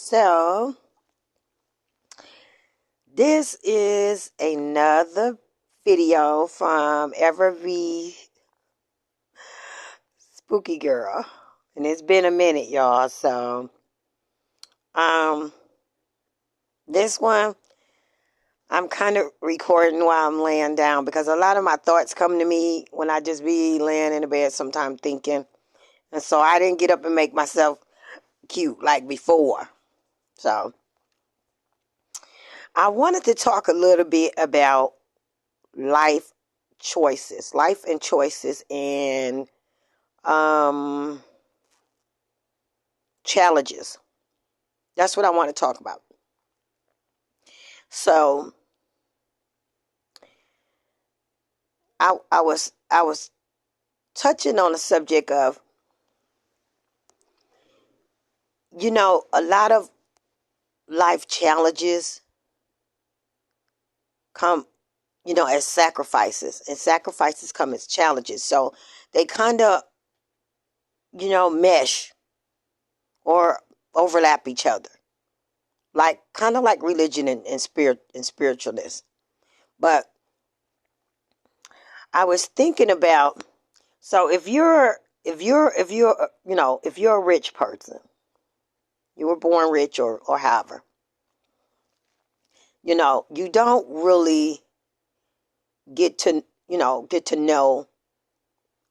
So, this is another video from Every Spooky Girl. And it's been a minute, y'all. So, um, this one, I'm kind of recording while I'm laying down because a lot of my thoughts come to me when I just be laying in the bed sometime thinking. And so I didn't get up and make myself cute like before. So, I wanted to talk a little bit about life life and choices, and challenges. That's what I want to talk about. So I was touching on the subject of, a lot of life challenges come, as sacrifices, and sacrifices come as challenges. So they kind of, mesh or overlap each other, like kind of like religion and spiritualness. But I was thinking about, so if you're a rich person, you were born rich or however, you don't really get to know,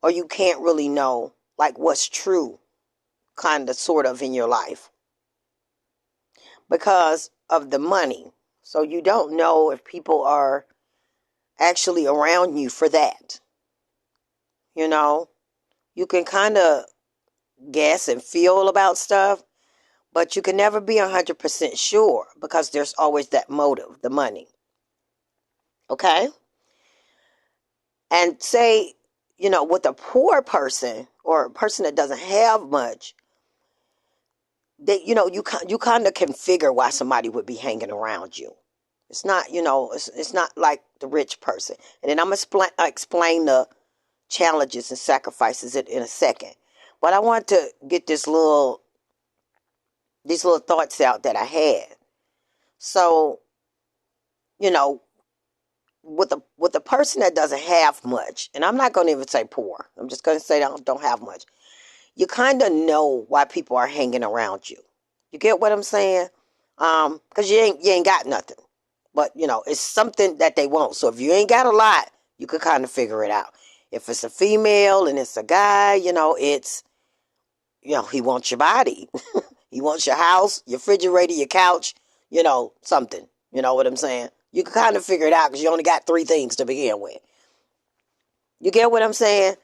or you can't really know like what's true, kind of sort of in your life because of the money. So you don't know if people are actually around you for that. You know, you can kind of guess and feel about stuff, but you can never be 100% sure because there's always that motive, the money. Okay? And say, with a poor person or a person that doesn't have much, that you kind of can figure why somebody would be hanging around you. It's not, it's not like the rich person. And then I'm going to explain the challenges and sacrifices in a second. But I want to get these little thoughts out that I had. So, you know, with a person that doesn't have much, and I'm not going to even say poor. I'm just going to say don't have much. You kind of know why people are hanging around you. You get what I'm saying? Because you ain't got nothing, but it's something that they want. So if you ain't got a lot, you could kind of figure it out. If it's a female and it's a guy, it's he wants your body, he wants your house, your refrigerator, your couch, something. You know what I'm saying? You can kind of figure it out because you only got three things to begin with. You get what I'm saying?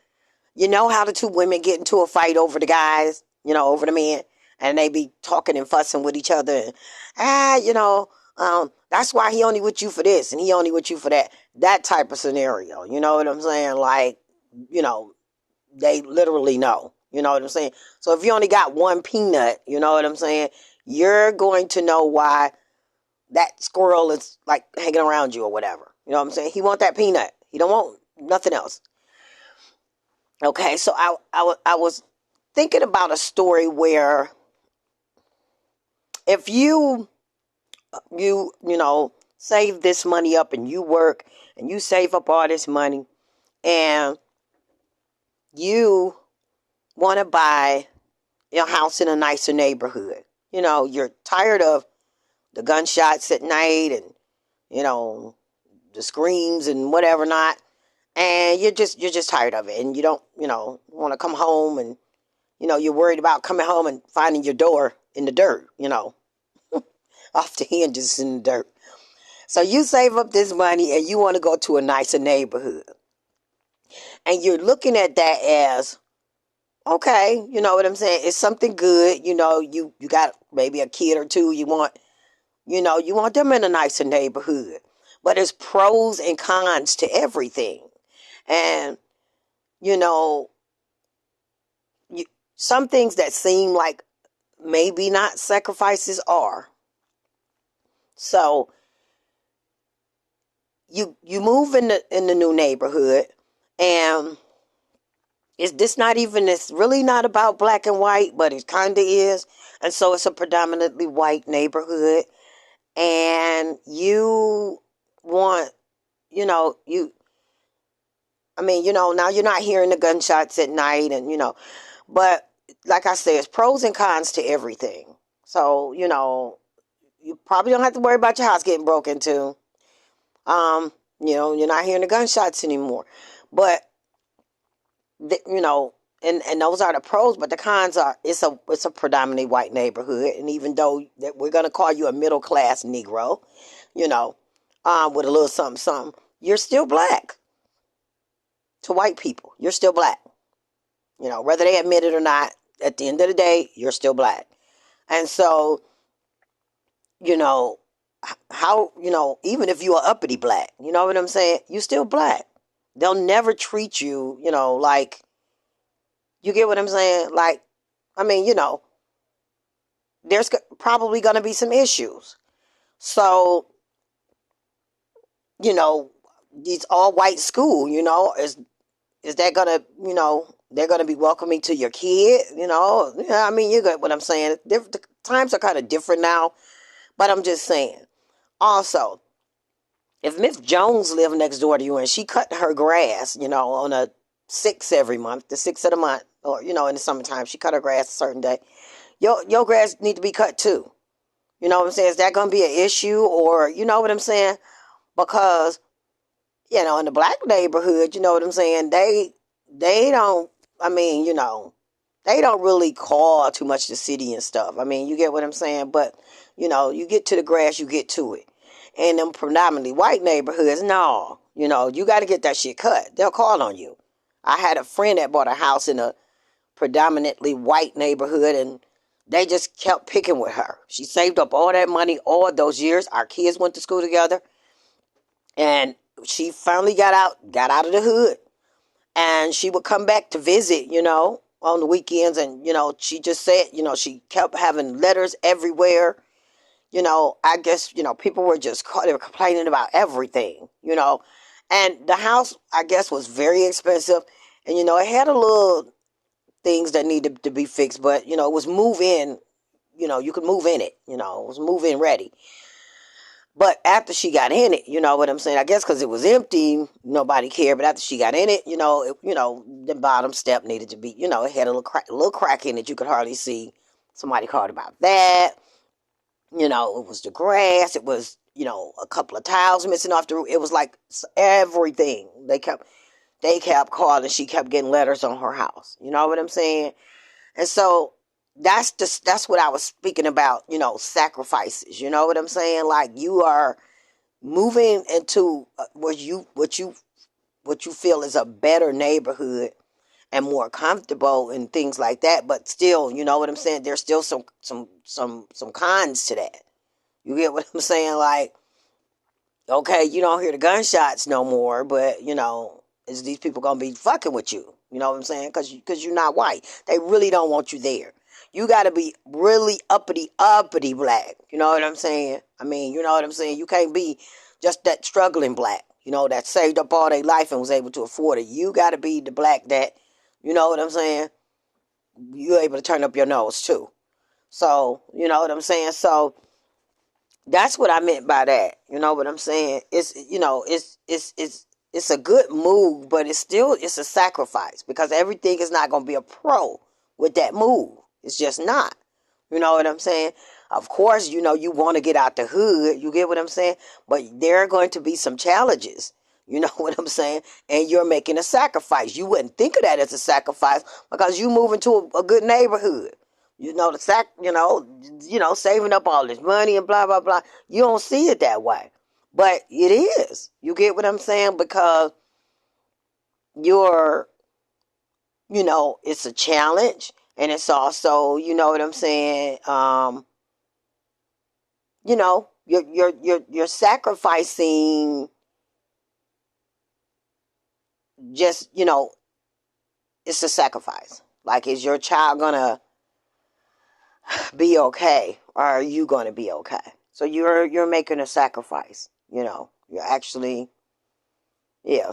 You know how the two women get into a fight over the guys, over the men, and they be talking and fussing with each other. And, that's why he only with you for this and he only with you for that. That type of scenario. You know what I'm saying? Like, they literally know. You know what I'm saying? So if you only got one peanut, you know what I'm saying? You're going to know why that squirrel is like hanging around you or whatever. You know what I'm saying? He want that peanut. He don't want nothing else. Okay, so I was thinking about a story where if you save this money up and you work and you save up all this money and you want to buy your house in a nicer neighborhood. You're tired of the gunshots at night and the screams and whatever not, and you're just tired of it, and you don't want to come home, and you're worried about coming home and finding your door in the dirt, off the hinges in the dirt. So you save up this money and you want to go to a nicer neighborhood. And you're looking at that as, okay, you know what I'm saying? It's something good. You got maybe a kid or two. You want them in a nicer neighborhood. But there's pros and cons to everything. And, you know, you, some things that seem like maybe not sacrifices are. So you move in the new neighborhood, and Is this not even, it's really not about black and white, but it kind of is. And so it's a predominantly white neighborhood. And you want, now you're not hearing the gunshots at night but like I said, it's pros and cons to everything. So, you probably don't have to worry about your house getting broken into. You're not hearing the gunshots anymore. But and those are the pros, but the cons are it's a predominantly white neighborhood, and even though that we're gonna call you a middle class Negro, you know, with a little something something, you're still black to white people. You're still black. Whether they admit it or not, at the end of the day, you're still black. And so, you know, how even if you're uppity black, you know what I'm saying, you still black. They'll never treat you, like, you get what I'm saying? Like, I mean, there's probably going to be some issues. So, these all white school, is that going to, they're going to be welcoming to your kid, Yeah, I mean, you get what I'm saying. The times are kind of different now, but I'm just saying. Also, if Miss Jones lived next door to you and she cut her grass, on a 6th every month, the 6th of the month, or, in the summertime, she cut her grass a certain day, your grass need to be cut too. You know what I'm saying? Is that going to be an issue? Or, you know what I'm saying? Because, in the black neighborhood, you know what I'm saying? They don't, I mean, they don't really call too much the city and stuff. I mean, you get what I'm saying? But, you get to the grass, you get to it. And them predominantly white neighborhoods, no, you got to get that shit cut. They'll call on you. I had a friend that bought a house in a predominantly white neighborhood, and they just kept picking with her. She saved up all that money all those years. Our kids went to school together, and she finally got out of the hood. And she would come back to visit, on the weekends. And, she just said, she kept having letters everywhere. I guess, people were they were complaining about everything, And the house, I guess, was very expensive. And, it had a little things that needed to be fixed, but, it was move in, you could move in it, it was move in ready. But after she got in it, you know what I'm saying? I guess because it was empty, nobody cared. But after she got in it, the bottom step needed to be, it had a little crack in it. You could hardly see. Somebody called about that. It was the grass. It was, a couple of tiles missing off the roof. It was like everything. They kept calling. She kept getting letters on her house. You know what I'm saying? And so that's what I was speaking about, sacrifices. You know what I'm saying? Like, you are moving into what you feel is a better neighborhood and more comfortable and things like that, but still, you know what I'm saying, there's still some cons to that. You get what I'm saying? Like, okay, you don't hear the gunshots no more, but is these people gonna be fucking with you? You know what I'm saying? Because you're not white. They really don't want you there. You got to be really uppity black. You know what I'm saying? I mean, you know what I'm saying? You can't be just that struggling black, that saved up all their life and was able to afford it. You got to be the black that, you know what I'm saying, you're able to turn up your nose too. So, you know what I'm saying? So, that's what I meant by that. You know what I'm saying? It's a good move, but it's a sacrifice, because everything is not going to be a pro with that move. It's just not. You know what I'm saying? Of course, you want to get out the hood. You get what I'm saying? But there are going to be some challenges. You know what I'm saying? And you're making a sacrifice. You wouldn't think of that as a sacrifice because you move into a good neighborhood. Saving up all this money and blah, blah, blah. You don't see it that way. But it is. You get what I'm saying? Because it's a challenge. And it's also, you know what I'm saying? You're sacrificing just, it's a sacrifice. Like, is your child gonna be okay, or are you gonna be okay? So you're making a sacrifice. You're actually, yeah,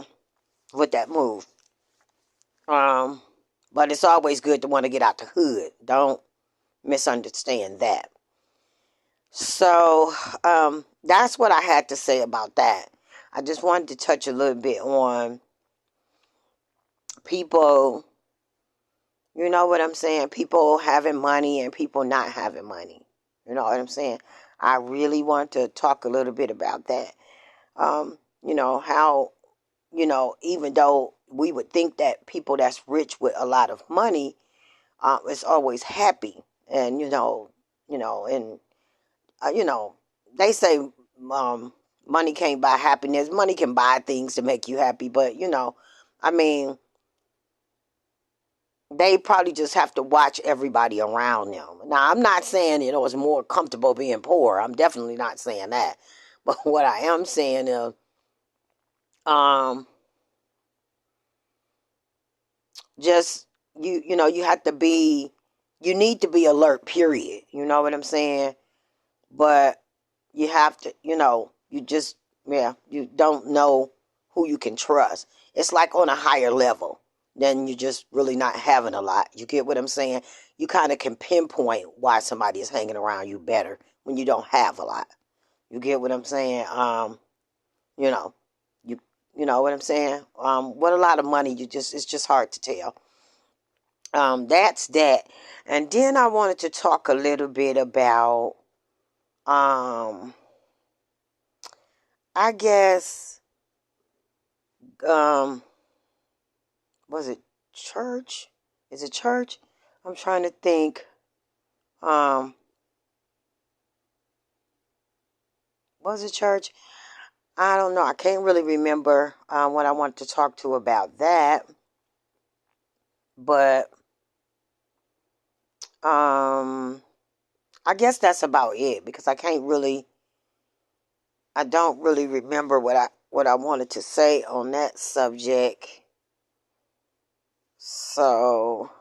with that move. But it's always good to want to get out the hood. Don't misunderstand that. So that's what I had to say about that. I just wanted to touch a little bit on people, you know what I'm saying? People having money and people not having money. You know what I'm saying? I really want to talk a little bit about that. How, even though we would think that people that's rich with a lot of money is always happy. And, and, you know, they say money can't buy happiness. Money can buy things to make you happy. But, I mean, they probably just have to watch everybody around them. Now, I'm not saying, it's more comfortable being poor. I'm definitely not saying that. But what I am saying is, just, you have to be, you need to be alert, period. You know what I'm saying? But you have to, you just, yeah, you don't know who you can trust. It's like on a higher level. Then you're just really not having a lot. You get what I'm saying? You kind of can pinpoint why somebody is hanging around you better when you don't have a lot. You get what I'm saying? You know, you you know what I'm saying? With a lot of money, it's just hard to tell. That's that. And then I wanted to talk a little bit about, I guess, um, was it church? Is it church? I'm trying to think. Um, was it church? I don't know. I can't really remember what I wanted to talk to about that. But I guess that's about it because I don't really remember what I wanted to say on that subject. So